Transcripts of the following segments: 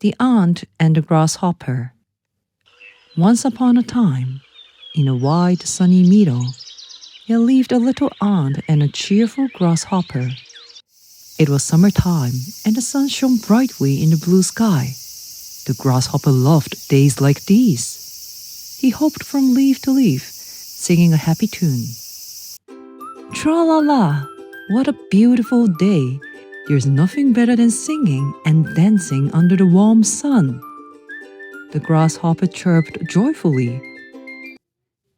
The Ant and the Grasshopper. Once upon a time, in a wide sunny meadow, there lived a little ant and a cheerful grasshopper. It was summertime, and the sun shone brightly in the blue sky. The grasshopper loved days like these. He hopped from leaf to leaf, singing a happy tune. Tra-la-la, what a beautiful day! There's nothing better than singing and dancing under the warm sun. The grasshopper chirped joyfully.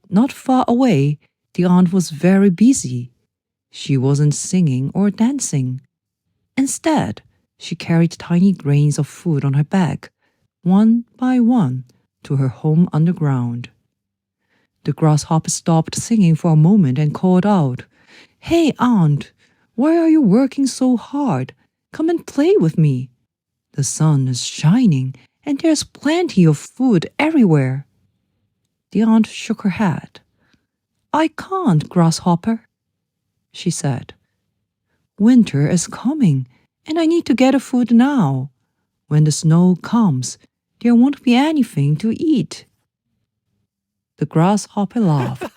Not far away, the ant was very busy. She wasn't singing or dancing. Instead, she carried tiny grains of food on her back, one by one, to her home underground. The grasshopper stopped singing for a moment and called out, "Hey, ant! Why are you working so hard? Come and play with me. The sun is shining and there's plenty of food everywhere." The ant shook her head. "I can't, Grasshopper," she said. "Winter is coming and I need to get food now. When the snow comes, there won't be anything to eat." The grasshopper laughed.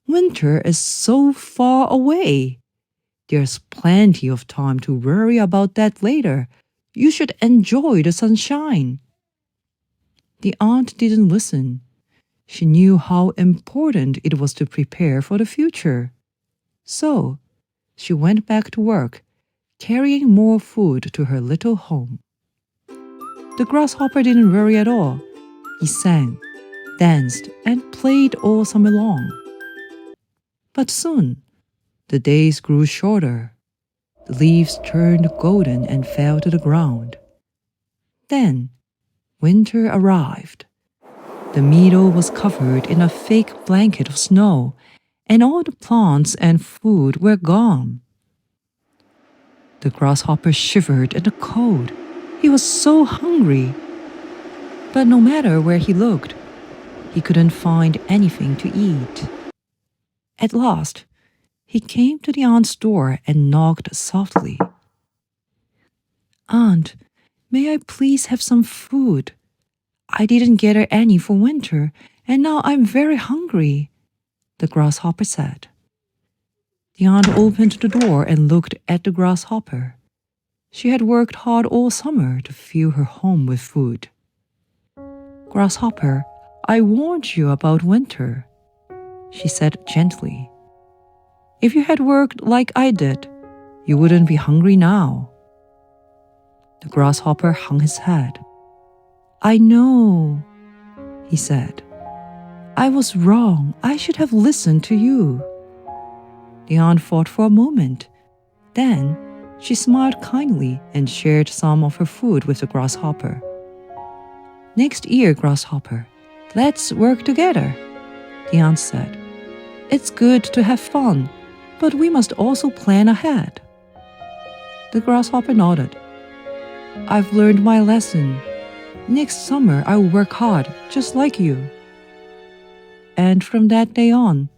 "Winter is so far away. There's plenty of time to worry about that later. You should enjoy the sunshine." The ant didn't listen. She knew how important it was to prepare for the future. So, she went back to work, carrying more food to her little home. The grasshopper didn't worry at all. He sang, danced, and played all summer long. But soon, the days grew shorter. The leaves turned golden and fell to the ground. Then, winter arrived. The meadow was covered in a thick blanket of snow, and all the plants and food were gone. The grasshopper shivered in the cold. He was so hungry. But no matter where he looked, he couldn't find anything to eat. At last, he came to the ant's door and knocked softly. "Aunt, may I please have some food? I didn't get any for winter, and now I'm very hungry," the grasshopper said. The ant opened the door and looked at the grasshopper. She had worked hard all summer to fill her home with food. "Grasshopper, I warned you about winter," she said gently. "If you had worked like I did, you wouldn't be hungry now." The grasshopper hung his head. "I know," he said. "I was wrong. I should have listened to you." The ant thought for a moment. Then she smiled kindly and shared some of her food with the grasshopper. "Next year, Grasshopper, let's work together," the ant said. "It's good to have fun, but we must also plan ahead." The grasshopper nodded. "I've learned my lesson. Next summer I'll work hard, just like you." And from that day on,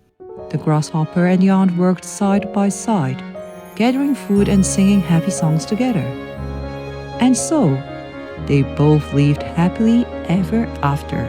the grasshopper and the ant worked side by side, gathering food and singing happy songs together. And so, they both lived happily ever after.